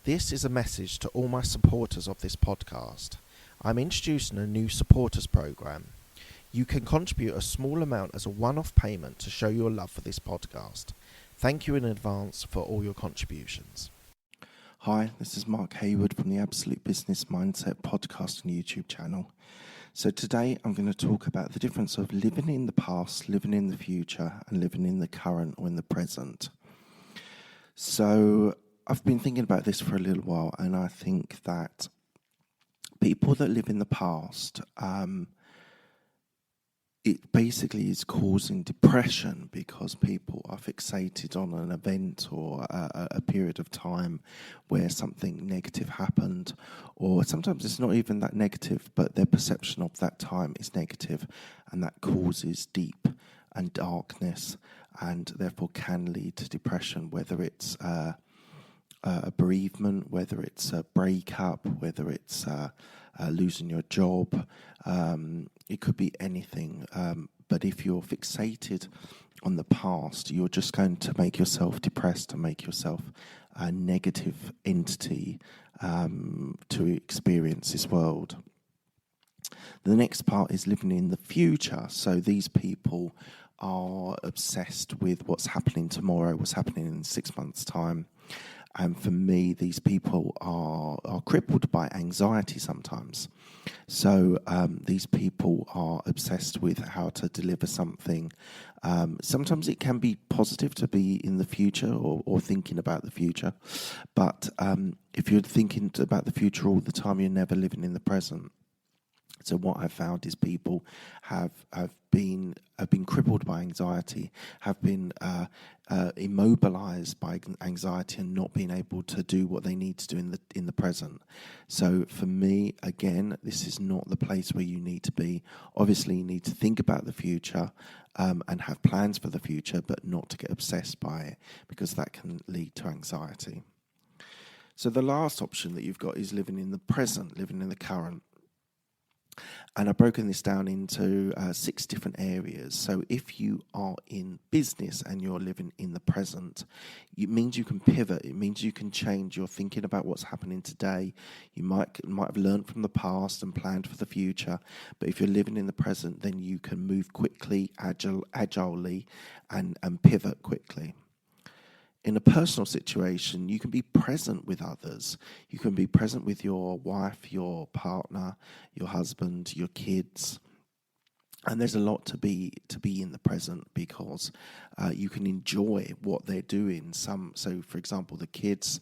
This is a message to all my supporters of this podcast. I'm introducing a new supporters program. You can contribute a small amount as a one-off payment to show your love for this podcast. Thank you in advance for all your contributions. Hi, this is Mark Hayward from the Absolute Business Mindset podcast and YouTube channel. So today I'm going to talk about the difference of living in the past, living in the future, and living in the current or in the present. So I've been thinking about this for a little while, and I think that people that live in the past, it basically is causing depression because people are fixated on an event or a period of time where something negative happened, or sometimes it's not even that negative, but their perception of that time is negative, and that causes deep and darkness, and therefore can lead to depression, whether it's a bereavement, whether it's a breakup, whether it's losing your job. It could be anything. But if you're fixated on the past, you're just going to make yourself depressed and make yourself a negative entity to experience this world. The next part is living in the future. So these people are obsessed with what's happening tomorrow, what's happening in 6 months' time. And for me, these people are crippled by anxiety sometimes. So these people are obsessed with how to deliver something. Sometimes it can be positive to be in the future or thinking about the future. But if you're thinking about the future all the time, you're never living in the present. So what I've found is people have been crippled by anxiety, have been immobilized by anxiety, and not being able to do what they need to do in the present. So for me, again, this is not the place where you need to be. Obviously, you need to think about the future and have plans for the future, but not to get obsessed by it, because that can lead to anxiety. So the last option that you've got is living in the present, living in the current. And I've broken this down into 6 different areas. So if you are in business and you're living in the present, it means you can pivot. It means you can change. You're thinking about what's happening today. You might have learned from the past and planned for the future. But if you're living in the present, then you can move quickly, agilely, and pivot quickly. In a personal situation, you can be present with others. You can be present with your wife, your partner, your husband, your kids. And there's a lot to be in the present, because you can enjoy what they're doing. So for example, the kids,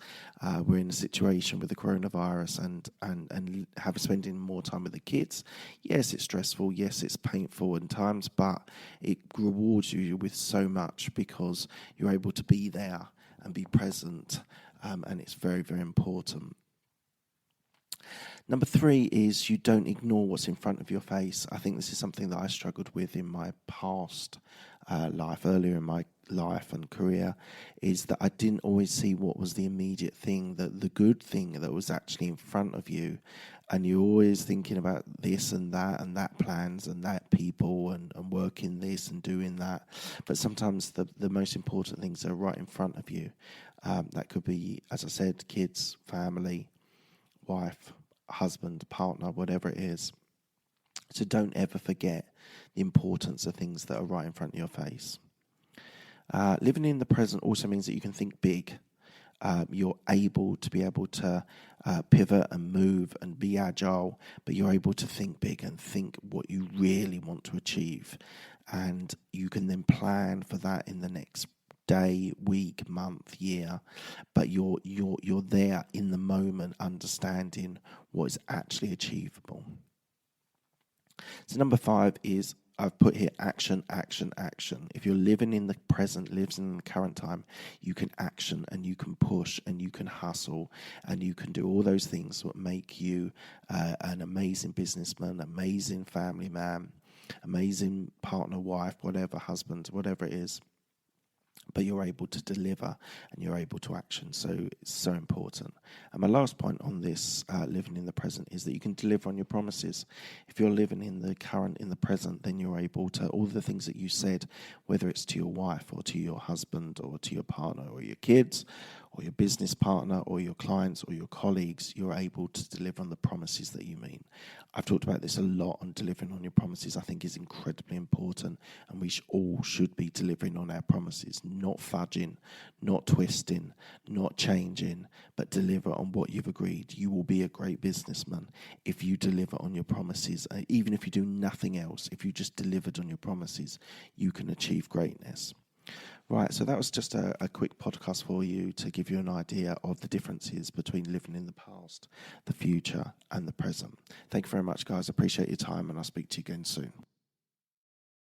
we're in a situation with the coronavirus and spending more time with the kids. Yes, it's stressful. Yes, it's painful at times, but it rewards you with so much because you're able to be there and be present, and it's very, very important. Number 3 is you don't ignore what's in front of your face. I think this is something that I struggled with in my past life, earlier in my life and career, is that I didn't always see what was the immediate thing, the good thing that was actually in front of you. And you're always thinking about this and that plans and that people and working this and doing that. But sometimes the most important things are right in front of you. That could be, as I said, kids, family, wife, husband, partner, whatever it is. So don't ever forget the importance of things that are right in front of your face. Living in the present also means that you can think big. You're able to pivot and move and be agile, but you're able to think big and think what you really want to achieve. And you can then plan for that in the next day, week, month, year, but you're there in the moment, understanding what is actually achievable. So number 5 is, I've put here action, action, action. If you're living in the present, living in the current time, you can action and you can push and you can hustle and you can do all those things that make you an amazing businessman, amazing family man, amazing partner, wife, whatever, husband, whatever it is. but you're able to deliver and you're able to action. So it's so important. And my last point on this living in the present is that you can deliver on your promises. If you're living in the current, in the present, then you're able to, all the things that you said, whether it's to your wife or to your husband or to your partner or your kids or your business partner or your clients or your colleagues, you're able to deliver on the promises that you mean. I've talked about this a lot, on delivering on your promises. I think is incredibly important, and we all should be delivering on our promises, not fudging, not twisting, not changing, but deliver on what you've agreed. You will be a great businessman if you deliver on your promises. Even if you do nothing else, if you just delivered on your promises, you can achieve greatness. Right, so that was just a quick podcast for you to give you an idea of the differences between living in the past, the future, and the present. Thank you very much, guys. I appreciate your time, and I'll speak to you again soon.